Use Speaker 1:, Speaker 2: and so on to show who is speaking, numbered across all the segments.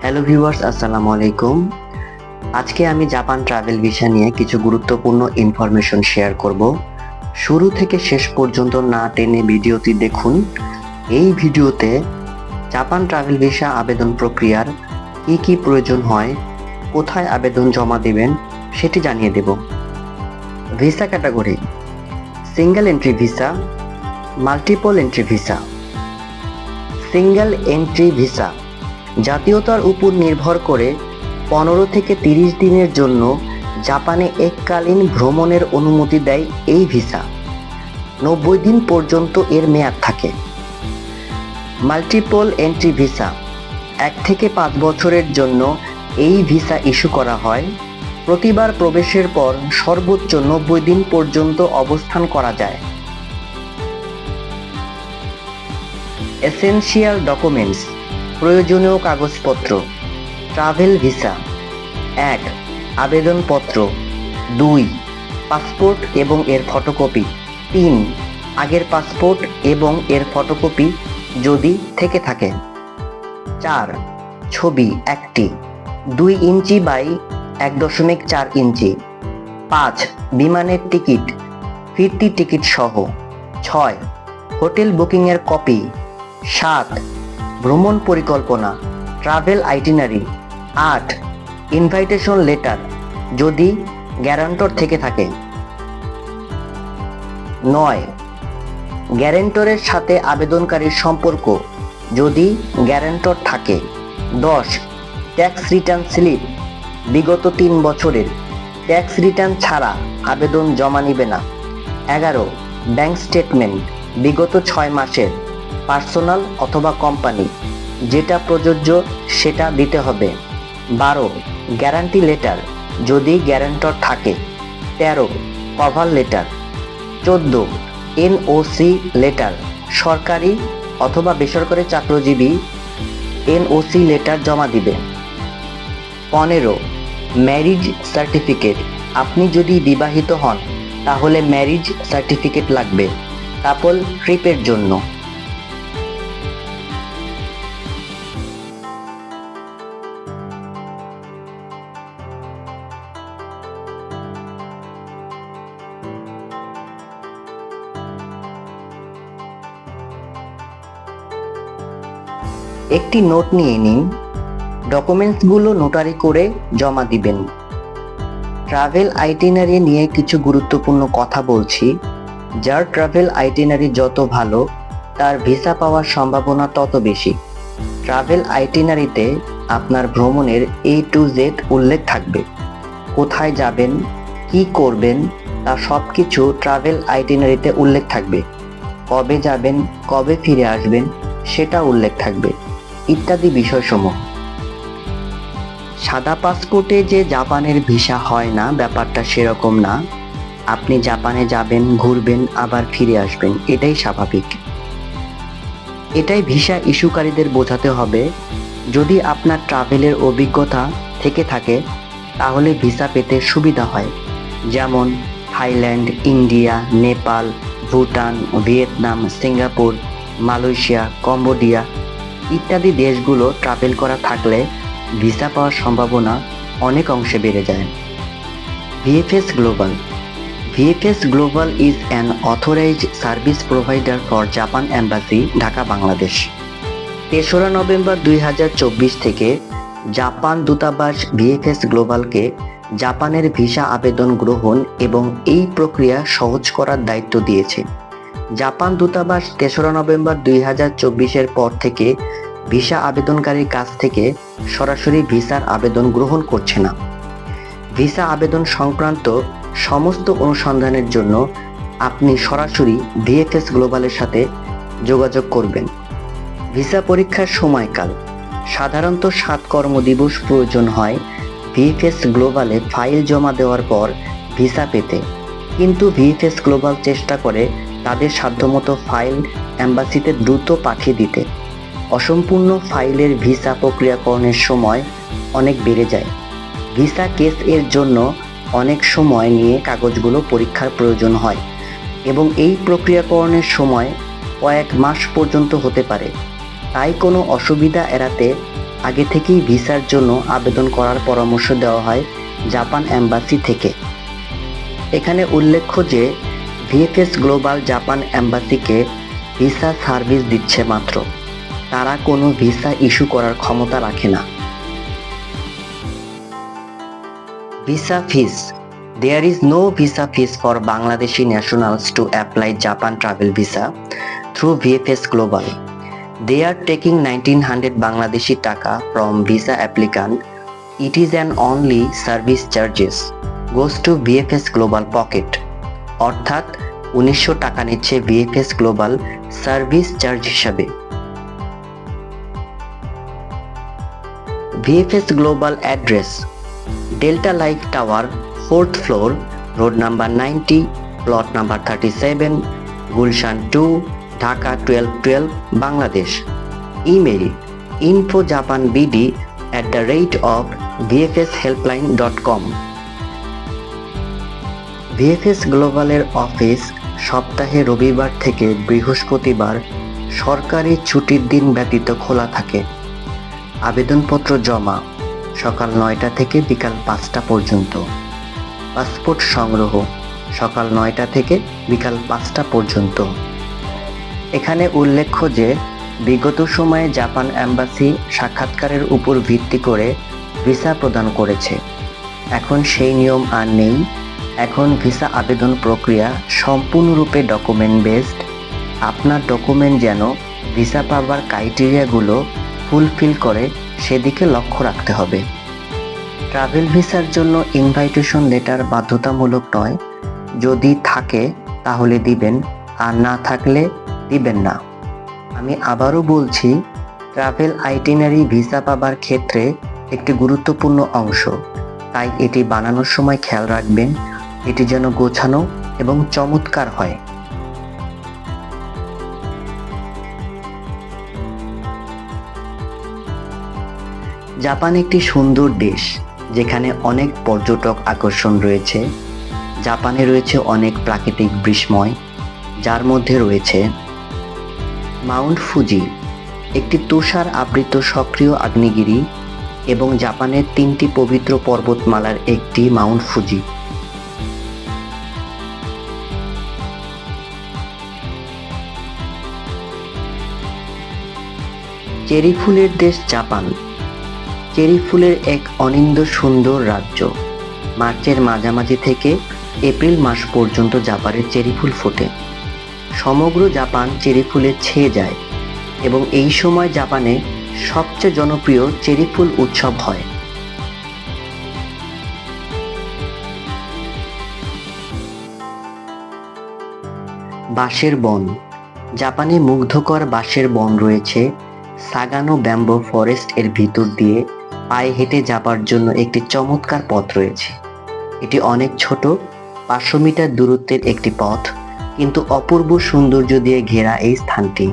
Speaker 1: Hello viewers, আসসালামু আলাইকুম। আজকে আমি জাপান ট্রাভেল ভিসা নিয়ে কিছু গুরুত্বপূর্ণ ইনফরমেশন শেয়ার করব। শুরু থেকে শেষ পর্যন্ত না টেনে ভিডিওটি দেখুন। এই ভিডিওতে জাপান ট্রাভেল ভিসা আবেদন প্রক্রিয়ার কি কি প্রয়োজন হয়, কোথায় আবেদন জমা দেবেন সেটি জানিয়ে দেব। Visa category: single entry visa, multiple entry visa. Single entry visa জাতীয়তার উপর নির্ভর করে 15 থেকে 30 দিনের জন্য জাপানে এককালীন ভ্রমণের অনুমতি দেয় এই ভিসা। 90 দিন পর্যন্ত এর মেয়াদ থাকে। মাল্টিপল এন্ট্রি ভিসা 1 থেকে 5 বছরের জন্য এই ভিসা ইস্যু করা হয়। প্রতিবার প্রবেশের পর সর্বোচ্চ 90 দিন পর্যন্ত অবস্থান করা যায়। এসেনশিয়াল ডকুমেন্টস: প্রয়োজনীয় কাগজপত্র। Travel visa: 1. আবেদনপত্র। 2. পাসপোর্ট এবং এর ফটোকপি। 3. আগের পাসপোর্ট এবং এর ফটোকপি যদি থেকে থাকে। 4. ছবি 1টি, 2 ইঞ্চি বাই 1.4 ইঞ্চি। 5. বিমানের টিকিট, ফিরতি টিকিট সহ। 6. হোটেল বুকিংয়ের কপি। 7. ভ্রমণ পরিকল্পনা, ট্রাভেল আইটিনারি। 8. ইনভাইটেশন লেটার যদি গ্যারান্টর থেকে থাকে। 9. গ্যারান্টরের সাথে আবেদনকারীর সম্পর্ক যদি গ্যারান্টর থাকে। 10. ট্যাক্স রিটার্ন স্লিপ, বিগত 3 বছরের ট্যাক্স রিটার্ন ছাড়া আবেদন জমা নিবে না। 11. ব্যাংক স্টেটমেন্ট, বিগত 6 মাসের, পার্সোনাল অথবা কোম্পানি, যেটা প্রযোজ্য সেটা দিতে হবে। 12. গ্যারান্টি লেটার যদি গ্যারান্টর থাকে। 13. Cover letter. 14. এনওসি লেটার, সরকারি অথবা বেসরকারি চাকরিজীবী এনওসি লেটার জমা দিবে। 15. ম্যারিজ সার্টিফিকেট, আপনি যদি বিবাহিত হন তাহলে ম্যারিজ সার্টিফিকেট লাগবে কাপল ট্রিপের জন্য। একটি নোট নিয়ে নিন, ডকুমেন্টসগুলো নোটারি করে জমা দিবেন। ট্রাভেল আইটিনারি নিয়ে কিছু গুরুত্বপূর্ণ কথা বলছি। যার ট্রাভেল আইটিনারি যত ভালো, তার ভিসা পাওয়ার সম্ভাবনা তত বেশি। ট্রাভেল আইটিনারিতে আপনার ভ্রমণের A to Z উল্লেখ থাকবে। কোথায় যাবেন, কি করবেন, তা সব কিছু ট্রাভেল আইটিনারিতে উল্লেখ থাকবে। কবে যাবেন, কবে ফিরে আসবেন সেটা উল্লেখ থাকবে, ইত্যাদি বিষয়সমূহ। সাদা পাসপোর্টে যে জাপানের ভিসা হয় না, ব্যাপারটা সেরকম না। আপনি জাপানে যাবেন, ঘুরবেন, আবার ফিরে আসবেন, এটাই স্বাভাবিক। এটাই ভিসা ইস্যুকারীদের বোঝাতে হবে। যদি আপনার ট্রাভেলের অভিজ্ঞতা থেকে থাকে তাহলে ভিসা পেতে সুবিধা হয়। যেমন Thailand, India, Nepal, Bhutan, Vietnam, Singapore, Malaysia, Cambodia ইত্যাদি দেশগুলো ট্রাভেল করা থাকলে ভিসা পাওয়ার সম্ভাবনা অনেক অংশে বেড়ে যায়। VFS Global: VFS Global is an authorized service provider for Japan Embassy, Dhaka, Bangladesh. 3রা নভেম্বর 2024 থেকে জাপান দূতাবাস VFS গ্লোবালকে জাপানের ভিসা আবেদন গ্রহণ এবং এই প্রক্রিয়া সহজ করার দায়িত্ব দিয়েছে। জাপান দূতাবাস 3রা নভেম্বর 2024-এর পর থেকে ভিসা আবেদনকারীর কাছ থেকে সরাসরি ভিসার আবেদন গ্রহণ করছে না। ভিসা আবেদন সংক্রান্ত সমস্ত অনুসন্ধানের জন্য আপনি সরাসরি VFS গ্লোবালের সাথে যোগাযোগ করবেন। ভিসা পরীক্ষার সময়কাল: সাধারণত 7 কর্মদিবস প্রয়োজন হয় VFS গ্লোবালে ফাইল জমা দেওয়ার পর ভিসা পেতে, কিন্তু VFS গ্লোবাল চেষ্টা করে তাদের সাধ্যমতো ফাইল এম্বাসিতে দ্রুত পাঠিয়ে দিতে। অসম্পূর্ণ ফাইলের ভিসা প্রক্রিয়াকরণের সময় অনেক বেড়ে যায়। ভিসা কেস এর জন্য অনেক সময় নিয়ে কাগজগুলো পরীক্ষার প্রয়োজন হয় এবং এই প্রক্রিয়াকরণের সময় কয়েক মাস পর্যন্ত হতে পারে। তাই কোনো অসুবিধা এড়াতে আগে থেকেই ভিসার জন্য আবেদন করার পরামর্শ দেওয়া হয় জাপান এম্বাসি থেকে। এখানে উল্লেখ্য যে ভিএফএস গ্লোবাল জাপান এম্বাসিকে ভিসা সার্ভিস দিচ্ছে মাত্র, তারা কোনো ভিসা ইস্যু করার ক্ষমতা রাখে না। Visa fees. There is no visa fees for Bangladeshi nationals to apply Japan travel visa through VFS Global. They are taking 1900 Bangladeshi taka from visa applicant. It is an only service charges goes to VFS Global pocket. অর্থাৎ 1900 টাকা নিচ্ছে VFS Global service charge হিসাবে। VFS Global address Delta Life Tower 4th floor, road number 90, plot number 37, Gulshan 2, Dhaka 1212, Bangladesh. Email infojapanbd@vfshelpline.com. VFS গ্লোবালের office সপ্তাহে রবিবার থেকে বৃহস্পতিবার সরকারি ছুটির দিন ব্যতীত খোলা থাকে। আবেদনপত্র জমা সকাল 9টা থেকে বিকাল 5টা পর্যন্ত। পাসপোর্ট সংগ্রহ সকাল 9টা থেকে বিকাল 5টা পর্যন্ত। এখানে উল্লেখ্য যে বিগত সময়ে জাপান এম্বাসি সাক্ষাৎকারের উপর ভিত্তি করে ভিসা প্রদান করেছে। এখন সেই নিয়ম আর নেই। এখন ভিসা আবেদন প্রক্রিয়া সম্পূর্ণরূপে ডকুমেন্ট বেসড। আপনার ডকুমেন্ট যেন ভিসা পাবার ক্রাইটেরিয়াগুলো ফুলফিল করে সেদিকে লক্ষ্য রাখতে হবে। ট্রাভেল ভিসার জন্য ইনভাইটেশন লেটার বাধ্যতামূলক নয়। যদি থাকে তাহলে দিবেন, আর না থাকলে দিবেন না। আমি আবারও বলছি, ট্রাভেল আইটিনারি ভিসা পাবার ক্ষেত্রে একটি গুরুত্বপূর্ণ অংশ, তাই এটি বানানোর সময় খেয়াল রাখবেন এটি যেন গোছানো এবং চমৎকার হয়। জাপান একটি সুন্দর দেশ যেখানে অনেক পর্যটক আকর্ষণ রয়েছে। জাপানে রয়েছে অনেক প্রাকৃতিক বিস্ময়, যার মধ্যে রয়েছে মাউন্ট ফুজি, একটি তুষার আবৃত সক্রিয় আগ্নেয়গিরি এবং জাপানের 3টি পবিত্র পর্বতমালার একটি মাউন্ট ফুজি। চেরি ফুলের দেশ জাপান। চেরি ফুলের এক অনিন্দ্য সুন্দর রাজ্য। মার্চের মাঝামাঝি থেকে এপ্রিল মাস পর্যন্ত জাপানে চেরি ফুল ফোটে। সমগ্র জাপান চেরি ফুলে ছেয়ে যায় এবং এই সময় জাপানে সবচেয়ে জনপ্রিয় চেরি ফুল উৎসব হয়। বাঁশের বন। জাপানে মুগ্ধকর বাঁশের বন রয়েছে। সাগানো ব্যাম্বো ফরেস্ট এর ভিতর দিয়ে পায়ে হেঁটে যাবার জন্য একটি চমৎকার পথ রয়েছে। এটি অনেক ছোট, 500 মিটার দূরত্বের একটি পথ, কিন্তু অপূর্ব সৌন্দর্য দিয়ে ঘেরা এই স্থানটি।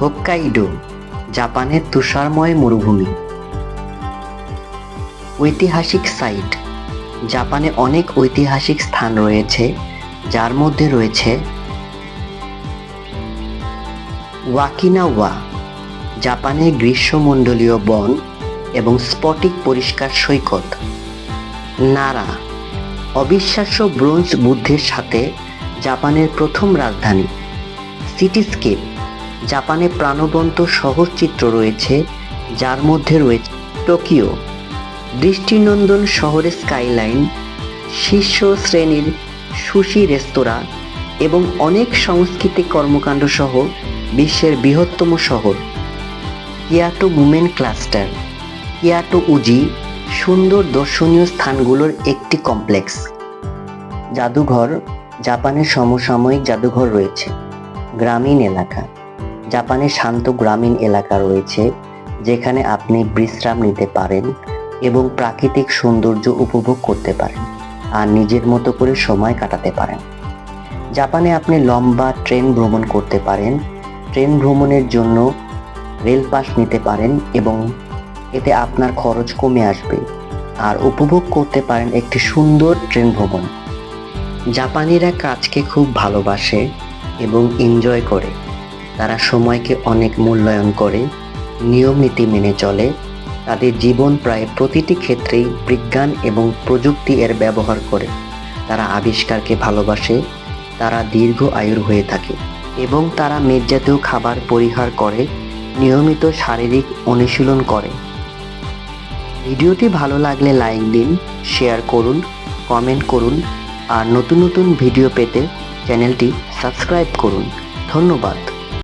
Speaker 1: হোক্কাইডো, জাপানের তুষারময় মরুভূমি। ঐতিহাসিক সাইট। জাপানে অনেক ঐতিহাসিক স্থান রয়েছে, যার মধ্যে রয়েছে ওয়াকিনাওয়া, জাপানের গ্রীষ্মমণ্ডলীয় বন এবং স্ফটিক পরিষ্কার সৈকত। নারা, অবিশ্বাস্য ব্রোঞ্জ বুদ্ধের সাথে জাপানের প্রথম রাজধানী। সিটিস্কেপ, জাপানে প্রাণবন্ত শহর চিত্র রয়েছে, যার মধ্যে রয়েছে টোকিও, দৃষ্টিনন্দন শহরের স্কাইলাইন, শীর্ষ শ্রেণীর সুশি রেস্তোরাঁ এবং অনেক সাংস্কৃতিক কর্মকাণ্ড সহ বিশ্বের বৃহত্তম শহর। কিয়োটো মুমেন ক্লাস্টার, কিয়োটো উজি সুন্দর দর্শনীয় স্থানগুলোর একটি কমপ্লেক্স। জাদুঘর, জাপানের সমসাময়িক জাদুঘর রয়েছে। গ্রামীণ এলাকা, জাপানে শান্ত গ্রামীণ এলাকা রয়েছে যেখানে আপনি বিশ্রাম নিতে পারেন এবং প্রাকৃতিক সৌন্দর্য উপভোগ করতে পারেন আর নিজের মতো করে সময় কাটাতে পারেন। জাপানে আপনি লম্বা ট্রেন ভ্রমণ করতে পারেন। ট্রেন ভ্রমণের জন্য রেল পাস নিতে পারেন এবং এতে আপনার খরচ কমে আসবে আর উপভোগ করতে পারেন একটি সুন্দর ট্রেন ভ্রমণ। জাপানিরা কাজকে খুব ভালোবাসে এবং এনজয় করে। তারা সময়কে অনেক মূল্যায়ন করে, নিয়ম নীতি মেনে চলে। তাদের জীবন প্রায় প্রতিটি ক্ষেত্রেই বিজ্ঞান এবং প্রযুক্তি এর ব্যবহার করে। তারা আবিষ্কারকে ভালোবাসে, তারা দীর্ঘ আয়ুর হয়ে থাকে এবং তারা মেদজাতীয় খাবার পরিহার করে, নিয়মিত শারীরিক অনুশীলন করে। ভিডিওটি ভালো লাগলে লাইক দিন, শেয়ার করুন, কমেন্ট করুন আর নতুন নতুন ভিডিও পেতে চ্যানেলটি সাবস্ক্রাইব করুন। ধন্যবাদ।